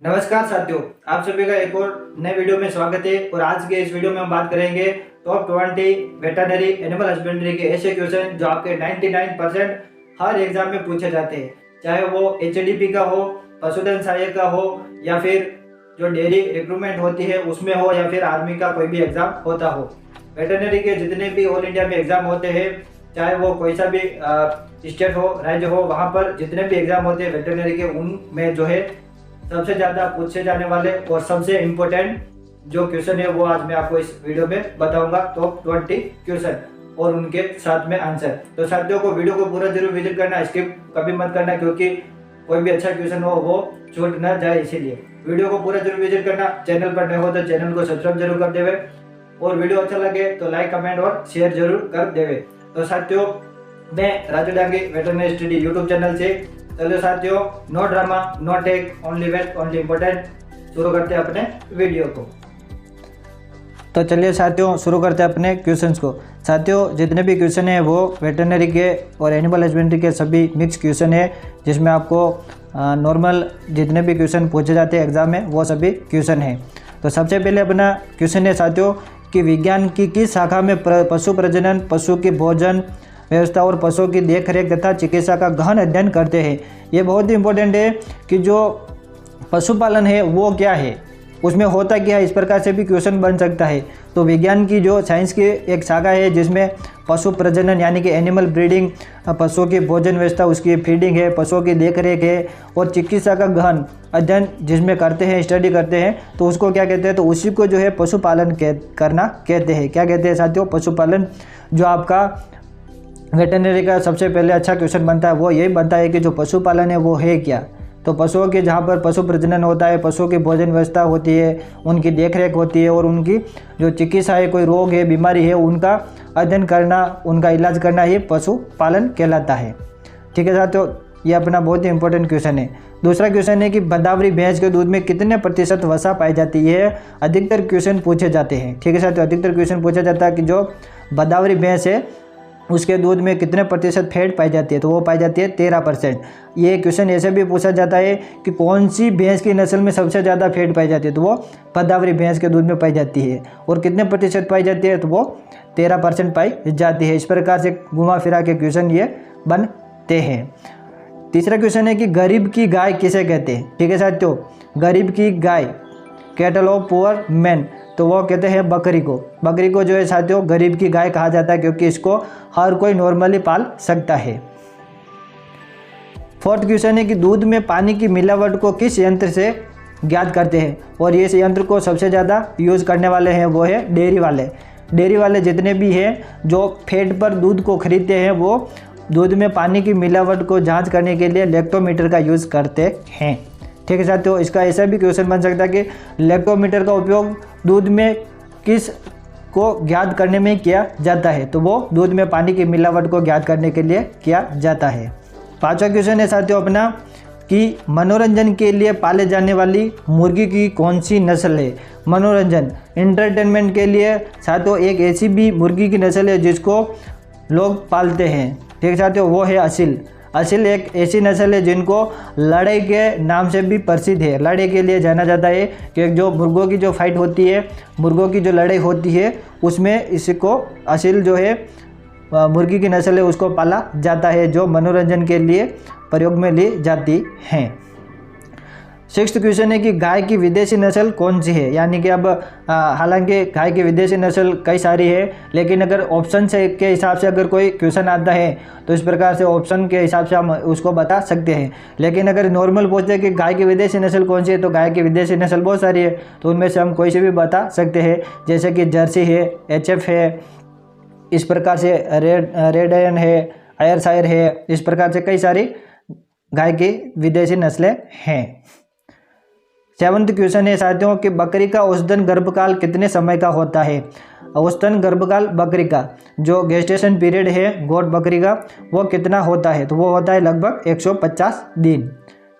नमस्कार साथियों, आप सभी का एक और नए वीडियो में स्वागत है। और आज के इस वीडियो में हम बात करेंगे टॉप 20 वेटरनरी एनिमल हस्बेंड्री के ऐसे क्वेश्चन जो आपके 99% हर एग्जाम में पूछे जाते हैं, चाहे वो एचडीपी का हो, पशुधन सहायक का हो, या फिर जो डेयरी रिक्रूटमेंट होती है उसमें हो, या फिर आर्मी का कोई भी एग्जाम होता हो। वेटरनरी के जितने भी ऑल इंडिया में एग्जाम होते हैं, चाहे वो कोई सा भी स्टेट हो, राज्य हो, वहाँ पर जितने भी एग्जाम होते हैं वेटरनरी के, उनमें जो है सबसे ज्यादा पूछे जाने वाले और सबसे इम्पोर्टेंट जो क्वेश्चन है वो आज मैं आपको इस वीडियो में बताऊंगा। टॉप 20 क्वेश्चन और उनके साथ में आंसर। तो साथियों को वीडियो को पूरा जरूर विजिट करना, स्किप कभी मत करना, क्योंकि कोई भी अच्छा क्वेश्चन हो वो छूट ना जाए, इसीलिए वीडियो को पूरा जरूर विजिट करना। चैनल पर नए हो तो चैनल को सब्सक्राइब जरूर कर देवे, और वीडियो अच्छा लगे तो लाइक, कमेंट और शेयर जरूर कर देवे। तो साथियों, मैं Raju Dangi veterinary study YouTube channel से, चलो साथियों, no drama, no tech, only vet, only important, शुरू करते हैं अपने वीडियो को। तो चलिए साथियों, शुरू करते हैं अपने क्वेश्चंस को। साथियों, जितने भी क्वेश्चन हैं वो वेटरनरी के और एनिमल हस्बेंड्री के सभी मिक्स क्वेश्चन है, जिसमें आपको नॉर्मल जितने भी क्वेश्चन पूछे जाते हैं एग्जाम में वो सभी क्वेश्चन है। तो सबसे पहले अपना क्वेश्चन है साथियों कि विज्ञान की किस शाखा में पशु प्रजनन, पशु के भोजन व्यवस्था और पशुओं की देखरेख तथा चिकित्सा का गहन अध्ययन करते हैं। ये बहुत ही इंपॉर्टेंट है कि जो पशुपालन है वो क्या है, उसमें होता क्या है, इस प्रकार से भी क्वेश्चन बन सकता है। तो विज्ञान की जो साइंस की एक शाखा है जिसमें पशु प्रजनन यानी कि एनिमल ब्रीडिंग, पशुओं की भोजन व्यवस्था, उसकी फीडिंग है, पशुओं की देखरेख है, और चिकित्सा का गहन अध्ययन जिसमें करते हैं, स्टडी करते हैं, तो उसको क्या कहते हैं, तो उसी को जो है पशुपालन करना कहते हैं। क्या कहते हैं साथियों? पशुपालन। जो आपका वेटरनरी का सबसे पहले अच्छा क्वेश्चन बनता है वो यही बनता है कि जो पशुपालन है वो है क्या। तो पशुओं के जहाँ पर पशु प्रजनन होता है, पशुओं की भोजन व्यवस्था होती है, उनकी देखरेख होती है, और उनकी जो चिकित्सा है, कोई रोग है, बीमारी है, उनका अध्ययन करना, उनका इलाज करना, ये पशुपालन कहलाता है। ठीक है साथियों, ये अपना बहुत ही इंपॉर्टेंट क्वेश्चन है। दूसरा क्वेश्चन है कि बदावरी भैंस के दूध में कितने प्रतिशत वसा पाई जाती है? अधिकतर क्वेश्चन पूछे जाते हैं। ठीक है साथियों, अधिकतर क्वेश्चन पूछा जाता है कि जो बदावरी भैंस है उसके दूध में कितने प्रतिशत फैट पाई जाती है, तो वो पाई जाती है 13%। ये क्वेश्चन ऐसे भी पूछा जाता है कि कौन सी भैंस की नस्ल में सबसे ज़्यादा फैट पाई जाती है, तो वो बदावरी भैंस के दूध में पाई जाती है। और कितने प्रतिशत पाई जाती है, तो वो 13% पाई जाती है। इस प्रकार से घुमा फिरा के क्वेश्चन ये बनते हैं। तीसरा क्वेश्चन है कि गरीब की गाय किसे कहते हैं? ठीक है साथियों, गरीब की गाय, कैटल ऑफ पुअर मैन, तो वो कहते हैं बकरी को। बकरी को जो है साथियों गरीब की गाय कहा जाता है, क्योंकि इसको हर कोई नॉर्मली पाल सकता है। फोर्थ क्वेश्चन है कि दूध में पानी की मिलावट को किस यंत्र से ज्ञात करते हैं? और ये यंत्र को सबसे ज़्यादा यूज़ करने वाले हैं वो है डेयरी वाले। डेयरी वाले जितने भी हैं जो फैट पर दूध को खरीदते हैं, वो दूध में पानी की मिलावट को जाँच करने के लिए लैक्टोमीटर का यूज़ करते हैं। ठीक है साथियों, इसका ऐसा भी क्वेश्चन बन सकता है कि लैक्टोमीटर का उपयोग दूध में किस को ज्ञात करने में किया जाता है, तो वो दूध में पानी की मिलावट को ज्ञात करने के लिए किया जाता है। पांचवा क्वेश्चन है साथियों अपना कि मनोरंजन के लिए पाले जाने वाली मुर्गी की कौन सी नस्ल है? मनोरंजन, एंटरटेनमेंट के लिए साथियों एक ऐसी भी मुर्गी की नस्ल है जिसको लोग पालते हैं। ठीक है साथियों, वो है असील। असील एक ऐसी नस्ल है जिनको लड़ाई के नाम से भी प्रसिद्ध है। लड़ाई के लिए जाना जाता है कि जो मुर्गों की जो फाइट होती है, मुर्गों की जो लड़ाई होती है, उसमें इसको असील जो है मुर्गी की नस्ल है उसको पाला जाता है, जो मनोरंजन के लिए प्रयोग में ली जाती हैं। सिक्स्थ क्वेश्चन है कि गाय की विदेशी नस्ल कौन सी है? यानी कि अब हालांकि गाय की विदेशी नस्ल कई सारी है, लेकिन अगर ऑप्शन से के हिसाब से अगर कोई क्वेश्चन आता है तो इस प्रकार से ऑप्शन के हिसाब से हम उसको बता सकते हैं। लेकिन अगर नॉर्मल पूछते हैं कि गाय की विदेशी नस्ल कौन सी है, तो गाय की विदेशी नस्ल बहुत सारी है, तो उनमें से हम कोई से भी बता सकते हैं, जैसे कि जर्सी है, HF है, इस प्रकार से रेड आयन है, आयरशायर है, इस प्रकार से कई सारी गाय की विदेशी नस्लें हैं। सेवंथ क्वेश्चन है साथियों कि बकरी का औसतन गर्भकाल कितने समय का होता है? औसतन गर्भकाल बकरी का जो गेस्टेशन पीरियड है गोट बकरी का वो कितना होता है? तो वो होता है लगभग 150 दिन।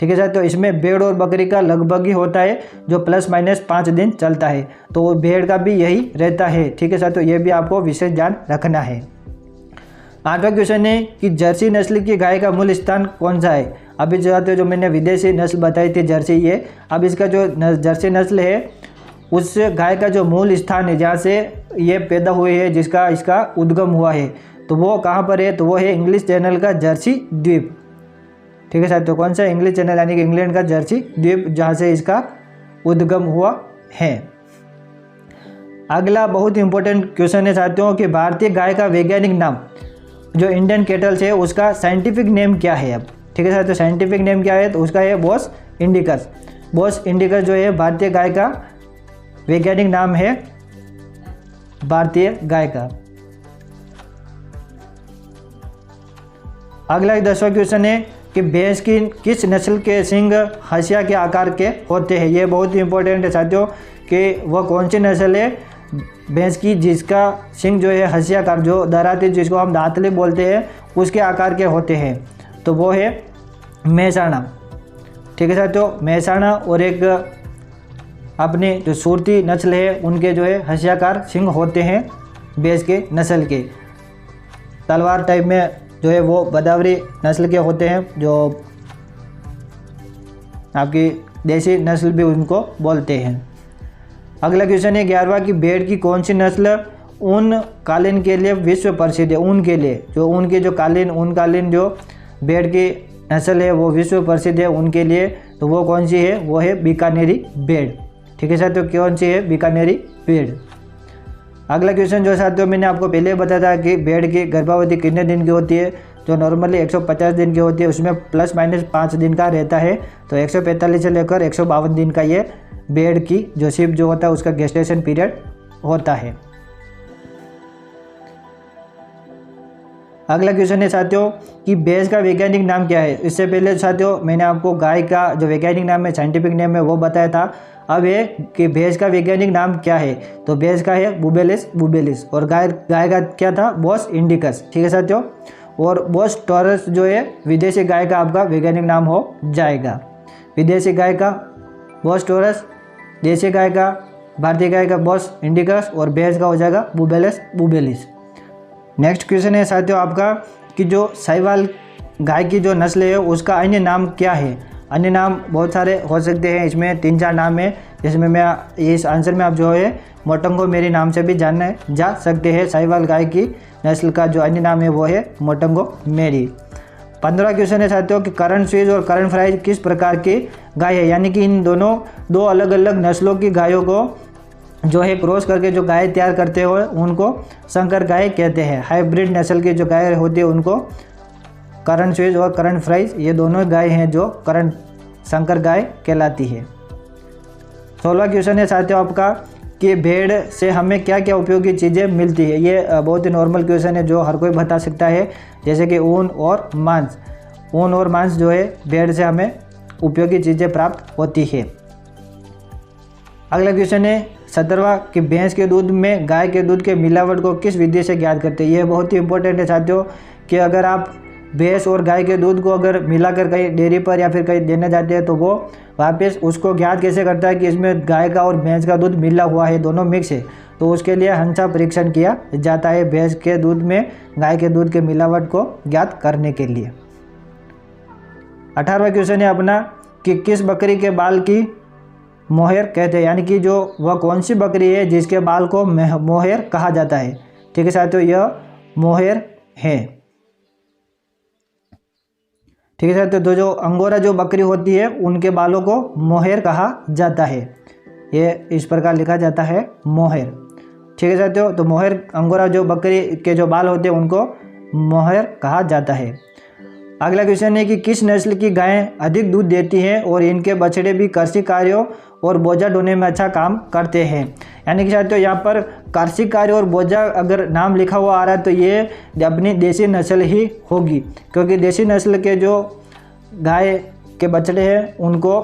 ठीक है साथियों, इसमें भेड़ और बकरी का लगभग ही होता है जो ±5 दिन चलता है, तो भेड़ का भी यही रहता है। ठीक है साथियों, ये भी आपको विशेष ध्यान रखना है। 8वां क्वेश्चन है कि जर्सी नस्ल की गाय का मूल स्थान कौन सा है। अभी जो मैंने विदेशी नस्ल बताई थी जर्सी, ये अब इसका जो जर्सी नस्ल है उस गाय का जो मूल स्थान है जहाँ से ये पैदा हुई है, जिसका इसका उद्गम हुआ है, तो वो कहाँ पर है, तो वो है इंग्लिश चैनल का जर्सी द्वीप। ठीक है साथियों, कौन सा इंग्लिश चैनल यानी कि इंग्लैंड का जर्सी द्वीप जहाँ से इसका उद्गम हुआ है। अगला बहुत इंपॉर्टेंट क्वेश्चन है साथियों कि भारतीय गाय का वैज्ञानिक नाम जो इंडियन कैटल्स है उसका साइंटिफिक नेम क्या है। अब ठीक है साथियों, साइंटिफिक नेम क्या है, तो उसका है बोस इंडिकस। बोस इंडिकस जो है भारतीय गाय का वैज्ञानिक नाम है भारतीय गाय का। अगला 10वां क्वेश्चन है कि भैंस की किस नस्ल के सींग हंसिया के आकार के होते हैं। ये बहुत ही इंपॉर्टेंट है साथियों कि वह कौन सी नस्ल है भैंस की जिसका सींग जो है हंसियाकार, जो दराती जिसको हम दांतली बोलते हैं, उसके आकार के होते हैं, तो वो है मेहसाणा। ठीक है साथियों, मेहसाणा और एक अपनी जो सूरती नस्ल है उनके जो है हंसियाकार सींग होते हैं भैंस के नस्ल के। तलवार टाइप में जो है वो बदावरी नस्ल के होते हैं, जो आपकी देसी नस्ल भी उनको बोलते हैं। अगला क्वेश्चन है 11वां कि भेड़ की कौन सी नस्ल ऊन कालीन के लिए विश्व प्रसिद्ध है। ऊन के लिए जो ऊन की जो ऊन कालीन जो भेड़ की नस्ल है वो विश्व प्रसिद्ध है ऊन के लिए, तो वो कौन सी है, वो है बीकानेरी भेड़। ठीक है साथियों, कौन सी है, बीकानेरी भेड़। अगला क्वेश्चन जो साथियों मैंने आपको पहले बताया था कि भेड़ की गर्भावधि कितने दिन की होती है, जो नॉर्मली 150 दिन की होती है, उसमें प्लस माइनस 5 दिन का रहता है, तो 145 से लेकर 152 दिन का ये भेड़ की जो शिप जो होता है उसका गेस्टेशन पीरियड होता है। अगला क्वेश्चन है साथियों कि भैंस का वैज्ञानिक नाम क्या है। इससे पहले साथियों मैंने आपको गाय का जो वैज्ञानिक नाम है, साइंटिफिक नेम है, वो बताया था। अब है कि भैंस का वैज्ञानिक नाम क्या है, तो भैंस का है बुबेलिस बुबेलिस, और गाय का क्या था, बोस इंडिकस। ठीक है साथियों, और बोस टॉरस जो है विदेशी गाय का आपका वैज्ञानिक नाम हो जाएगा। विदेशी गाय का बोस टॉरस, देसी गाय का, भारतीय गाय का बोस इंडिकस, और भैंस का हो जाएगा बुबेलिस बुबेलिस। नेक्स्ट क्वेश्चन है साथियों आपका कि जो साहिवाल गाय की जो नस्ल है उसका अन्य नाम क्या है। अन्य नाम बहुत सारे हो सकते हैं, इसमें 3-4 नाम है, जिसमें मैं इस आंसर में आप जो है मोटंगो मेरी नाम से भी जाने जा सकते हैं। साहिवाल गाय की नस्ल का जो अन्य नाम है वो है मोटंगो मेरी। 15वां क्वेश्चन है साथियों कि करन स्विस और करन फ्राई किस प्रकार की गाय है, यानी कि इन दोनों दो अलग अलग नस्लों की गायों को जो है क्रॉस करके जो गाय तैयार करते हो उनको संकर गाय कहते हैं। हाइब्रिड नस्ल की जो गाय होती है उनको करन स्विस और करन फ्राइज, ये दोनों गाय हैं जो करन संकर गाय कहलाती है। 16वां क्वेश्चन है साथियों आपका कि भेड़ से हमें क्या क्या उपयोगी चीज़ें मिलती है। ये बहुत ही नॉर्मल क्वेश्चन है जो हर कोई बता सकता है, जैसे कि ऊन और मांस। ऊन और मांस जो है भेड़ से हमें उपयोगी चीज़ें प्राप्त होती है। अगला क्वेश्चन है 17वां कि भैंस के दूध में गाय के दूध के मिलावट को किस विधि से ज्ञात करते हैं। यह बहुत ही इंपॉर्टेंट है साथियों कि अगर आप भैंस और गाय के दूध को अगर मिलाकर कहीं डेयरी पर या फिर कहीं देने जाते हैं तो वो वापस उसको ज्ञात कैसे करता है कि इसमें गाय का और भैंस का दूध मिला हुआ है, दोनों मिक्स है, तो उसके लिए हंसा परीक्षण किया जाता है भैंस के दूध में गाय के दूध के मिलावट को ज्ञात करने के लिए। 18वां क्वेश्चन है अपना कि किस बकरी के बाल की मोहेर कहते हैं, यानी कि जो वह कौन सी बकरी है जिसके बाल को मोहेर कहा जाता है। ठीक है साथियों, यह मोहेर है। ठीक है साथियों, तो जो अंगोरा जो बकरी होती है उनके बालों को मोहेर कहा जाता है, ये इस प्रकार लिखा जाता है मोहेर। ठीक है साथियों, तो मोहेर अंगोरा जो बकरी के जो बाल होते हैं उनको मोहेर कहा जाता है। अगला क्वेश्चन है कि किस नस्ल की गायें अधिक दूध देती हैं और इनके बछड़े भी कृषि कार्यों और बोझा ढोने में अच्छा काम करते हैं। यानी कि साथियों यहाँ पर कृषि कार्य और बोझा अगर नाम लिखा हुआ आ रहा है तो ये अपनी देसी नस्ल ही होगी, क्योंकि देसी नस्ल के जो गाय के बछड़े हैं उनको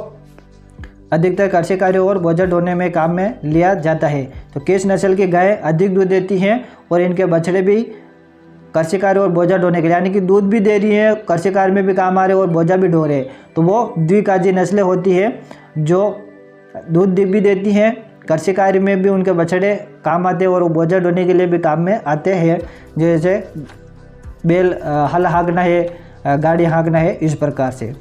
अधिकतर कृषि कार्य और बोझा ढोने में काम में लिया जाता है। तो किस नस्ल की गाय अधिक दूध देती हैं और इनके बछड़े भी कृषि कार्य और बोझा ढोने के लिए, यानी कि दूध भी दे रही है, कृषि कार्य में भी काम आ रहे हैं और बोझा भी ढो रहे हैं, तो वो द्विकाजी नस्लें होती है जो दूध भी देती हैं, कृषि कार्य में भी उनके बछड़े काम आते हैं और बोझा ढोने के लिए भी काम में आते हैं, जैसे बैल हल हाँकना है, गाड़ी हाँकना है, इस प्रकार से।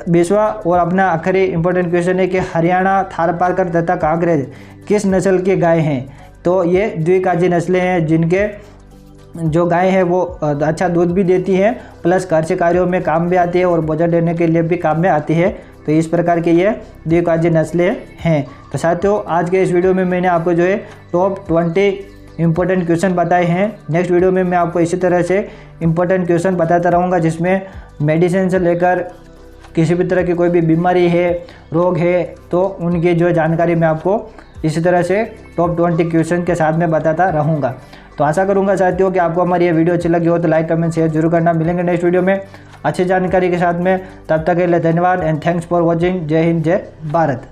20वां और अपना आखिरी इंपॉर्टेंट क्वेश्चन है कि हरियाणा, थारपारकर तथा कांकरेज किस नस्ल की गाय हैं? तो ये द्विकाजी नस्लें हैं, जिनके जो गाय है वो अच्छा दूध भी देती है, प्लस कृषि कार्यों में काम भी आती है और भोजन देने के लिए भी काम में आती है। तो इस प्रकार के ये द्विकाजी नस्लें हैं। तो साथियों, आज के इस वीडियो में मैंने आपको जो है टॉप 20 इंपॉर्टेंट क्वेश्चन बताए हैं। नेक्स्ट वीडियो में मैं आपको इसी तरह से इंपॉर्टेंट क्वेश्चन बताता रहूँगा, जिसमें मेडिसिन से लेकर किसी भी तरह की कोई भी बीमारी है, रोग है, तो उनकी जो जानकारी मैं आपको इसी तरह से टॉप 20 क्वेश्चन के साथ में बताता रहूँगा। तो आशा करूँगा साथियों कि आपको हमारी ये वीडियो अच्छी लगी हो तो लाइक, कमेंट, शेयर जरूर करना। मिलेंगे नेक्स्ट वीडियो में अच्छी जानकारी के साथ में। तब तक के लिए धन्यवाद एंड थैंक्स फॉर वॉचिंग। जय हिंद, जय भारत।